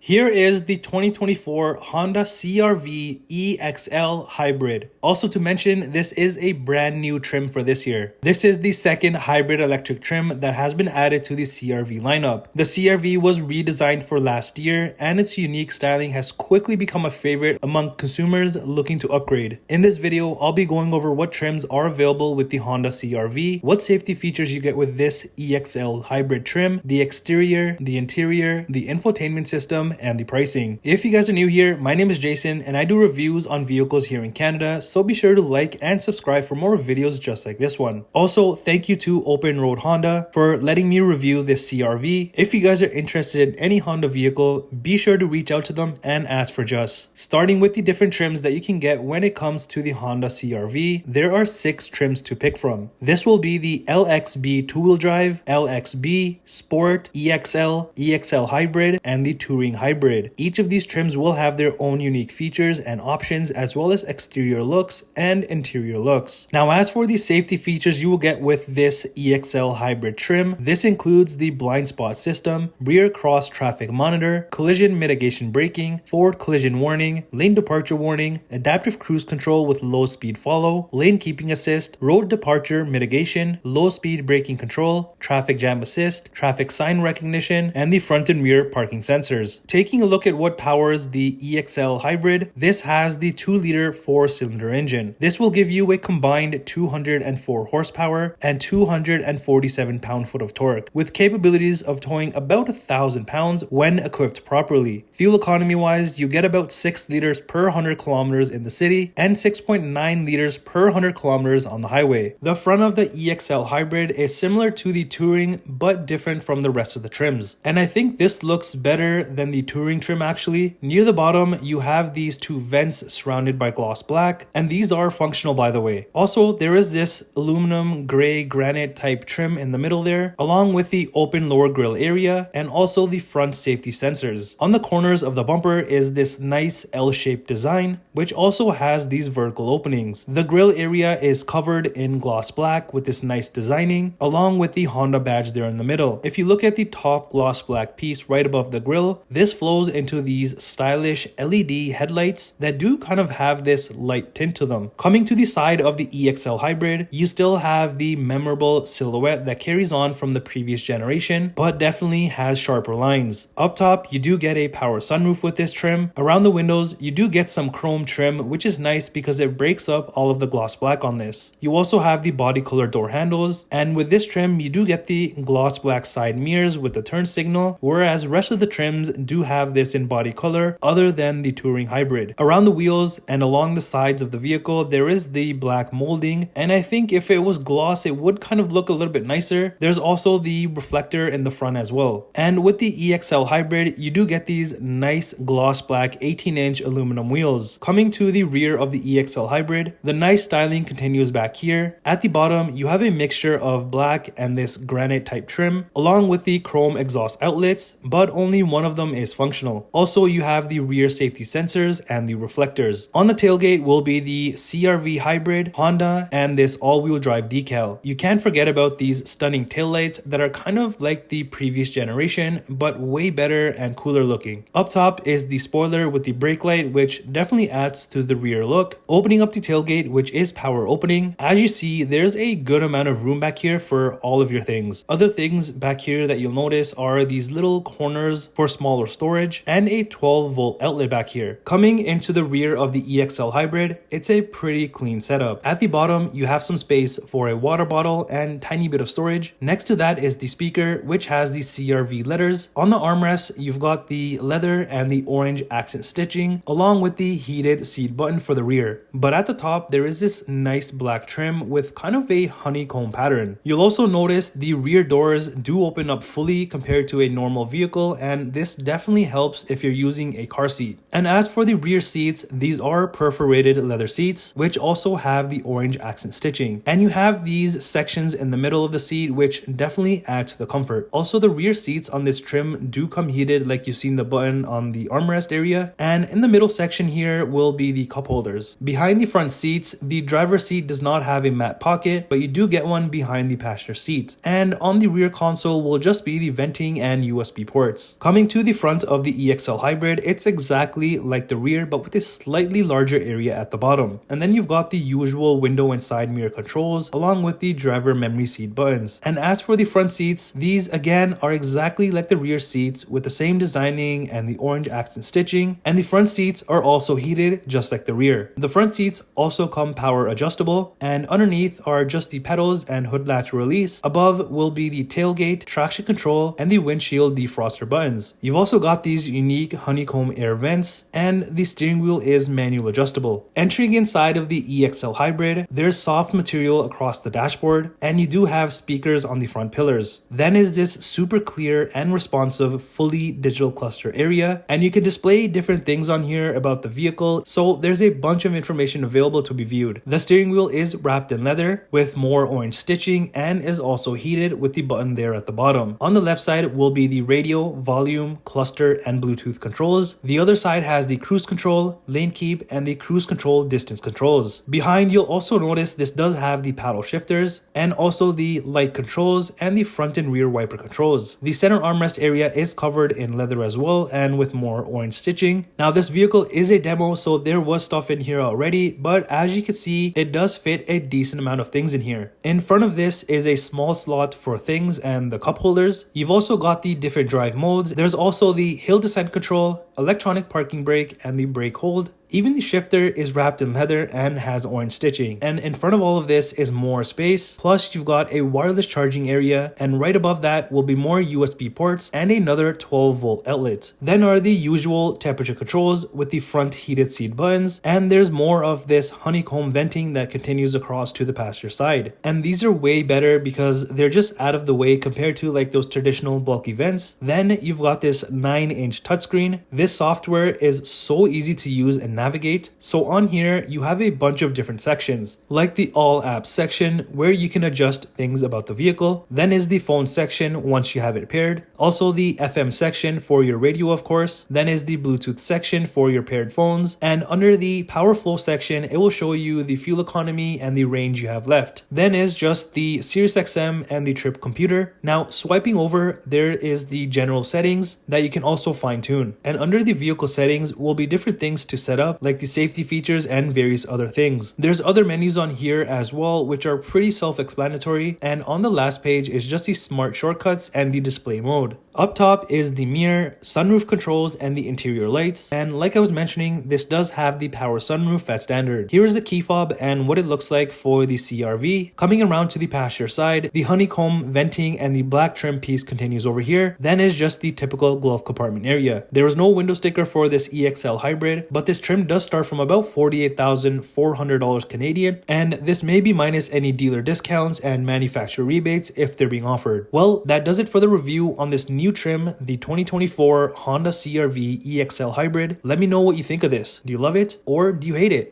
Here is the 2024 Honda CR-V EXL Hybrid. Also to mention, this is a brand new trim for this year. This is the second hybrid electric trim that has been added to the CR-V lineup. The CR-V was redesigned for last year, and its unique styling has quickly become a favorite among consumers looking to upgrade. In this video, I'll be going over what trims are available with the Honda CR-V, what safety features you get with this EXL Hybrid trim, the exterior, the interior, the infotainment system, and the pricing. If you guys are new here, my name is Jason and I do reviews on vehicles here in Canada, so be sure to like and subscribe for more videos just like this one. Also, thank you to OpenRoad Honda for letting me review this CR-V. If you guys are interested in any Honda vehicle, be sure to reach out to them and ask for just. Starting with the different trims that you can get when it comes to the Honda CR-V, there are 6 trims to pick from. This will be the LXB two-wheel drive, LXB, Sport, EXL, EXL Hybrid, and the Touring Hybrid. Each of these trims will have their own unique features and options, as well as exterior looks and interior looks. Now, as for the safety features you will get with this EXL Hybrid trim, this includes the blind spot system, rear cross traffic monitor, collision mitigation braking, forward collision warning, lane departure warning, adaptive cruise control with low speed follow, lane keeping assist, road departure mitigation, low speed braking control, traffic jam assist, traffic sign recognition, and the front and rear parking sensors. Taking a look at what powers the EXL Hybrid, this has the 2-liter 4-cylinder engine. This will give you a combined 204 horsepower and 247 pound-foot of torque, with capabilities of towing about 1,000 pounds when equipped properly. Fuel economy wise, you get about 6 liters per 100 kilometers in the city and 6.9 liters per 100 kilometers on the highway. The front of the EXL Hybrid is similar to the Touring but different from the rest of the trims, and I think this looks better than the Touring trim actually. Near the bottom, you have these 2 vents surrounded by gloss black, and these are functional by the way. Also, there is this aluminum gray granite type trim in the middle there, along with the open lower grille area and also the front safety sensors. On the corners of the bumper is this nice L-shaped design, which also has these vertical openings. The grille area is covered in gloss black with this nice designing, along with the Honda badge there in the middle. If you look at the top gloss black piece right above the grille, this flows into these stylish LED headlights that do kind of have this light tint to them. Coming to the side of the EXL Hybrid, you still have the memorable silhouette that carries on from the previous generation, but definitely has sharper lines. Up top, you do get a power sunroof with this trim. Around the windows, you do get some chrome trim, which is nice because it breaks up all of the gloss black on this. You also have the body color door handles, and with this trim, you do get the gloss black side mirrors with the turn signal, whereas rest of the trims do have this in body color other than the Touring Hybrid. Around the wheels and along the sides of the vehicle, there is the black molding, and I think if it was gloss, it would kind of look a little bit nicer. There's also the reflector in the front as well. And with the EXL Hybrid, you do get these nice gloss black 18-inch aluminum wheels. Coming to the rear of the EXL Hybrid, the nice styling continues back here. At the bottom, you have a mixture of black and this granite type trim, along with the chrome exhaust outlets, but only one of them is functional. Also, you have the rear safety sensors and the reflectors. On the tailgate will be the CR-V Hybrid, Honda, and this all-wheel drive decal. You can't forget about these stunning taillights that are kind of like the previous generation, but way better and cooler looking. Up top is the spoiler with the brake light, which definitely adds to the rear look. Opening up the tailgate, which is power opening. As you see, there's a good amount of room back here for all of your things. Other things back here that you'll notice are these little corners for smaller storage and a 12-volt outlet back here. Coming into the rear of the EXL Hybrid, it's a pretty clean setup. At the bottom, you have some space for a water bottle and tiny bit of storage. Next to that is the speaker, which has the CR-V letters. On the armrest, you've got the leather and the orange accent stitching, along with the heated seat button for the rear. But at the top, there is this nice black trim with kind of a honeycomb pattern. You'll also notice the rear doors do open up fully compared to a normal vehicle, and this definitely helps if you're using a car seat. And as for the rear seats, these are perforated leather seats, which also have the orange accent stitching. And you have these sections in the middle of the seat, which definitely add to the comfort. Also, the rear seats on this trim do come heated, like you've seen the button on the armrest area. And in the middle section here will be the cup holders. Behind the front seats, the driver's seat does not have a mat pocket, but you do get one behind the passenger seat. And on the rear console will just be the venting and USB ports. Coming to the front front of the EXL Hybrid, it's exactly like the rear, but with a slightly larger area at the bottom. And then you've got the usual window and side mirror controls, along with the driver memory seat buttons. And as for the front seats, these again are exactly like the rear seats with the same designing and the orange accent stitching. And the front seats are also heated just like the rear. The front seats also come power adjustable, and underneath are just the pedals and hood latch release. Above will be the tailgate, traction control, and the windshield defroster buttons. You've also got these unique honeycomb air vents, and the steering wheel is manual adjustable. Entering inside of the EXL Hybrid, there's soft material across the dashboard, and you do have speakers on the front pillars. Then is this super clear and responsive fully digital cluster area, and you can display different things on here about the vehicle, so there's a bunch of information available to be viewed. The steering wheel is wrapped in leather with more orange stitching and is also heated with the button there at the bottom. On the left side will be the radio, volume, cluster, and Bluetooth controls. The other side has the cruise control, lane keep, and the cruise control distance controls. Behind, you'll also notice this does have the paddle shifters and also the light controls and the front and rear wiper controls. The center armrest area is covered in leather as well and with more orange stitching. Now this vehicle is a demo, so there was stuff in here already, but as you can see, it does fit a decent amount of things in here. In front of this is a small slot for things and the cup holders. You've also got the different drive modes. There's also the hill descent control, electronic parking brake, and the brake hold. Even the shifter is wrapped in leather and has orange stitching. And in front of all of this is more space. Plus you've got a wireless charging area, and right above that will be more USB ports and another 12-volt outlet. Then are the usual temperature controls with the front heated seat buttons, and there's more of this honeycomb venting that continues across to the passenger side. And these are way better because they're just out of the way compared to like those traditional bulky vents. Then you've got this 9-inch touchscreen. This software is so easy to use and navigate. So on here, you have a bunch of different sections, like the all apps section where you can adjust things about the vehicle. Then is the phone section once you have it paired. Also the FM section for your radio, of course. Then is the Bluetooth section for your paired phones. And under the power flow section, it will show you the fuel economy and the range you have left. Then is just the SiriusXM and the trip computer. Now swiping over, there is the general settings that you can also fine tune. And under the vehicle settings will be different things to set up, like the safety features and various other things. There's other menus on here as well, which are pretty self-explanatory, and on the last page is just the smart shortcuts and the display mode. Up top is the mirror, sunroof controls, and the interior lights, and like I was mentioning, this does have the power sunroof as standard. Here is the key fob and what it looks like for the CR-V. Coming around to the passenger side, the honeycomb venting and the black trim piece continues over here. Then is just the typical glove compartment area. There is no window sticker for this EXL Hybrid, but this trim does start from about $48,400 Canadian, and this may be minus any dealer discounts and manufacturer rebates if they're being offered. Well, that does it for the review on this new trim, the 2024 Honda CR-V EXL Hybrid. Let me know what you think of this. Do you love it or do you hate it?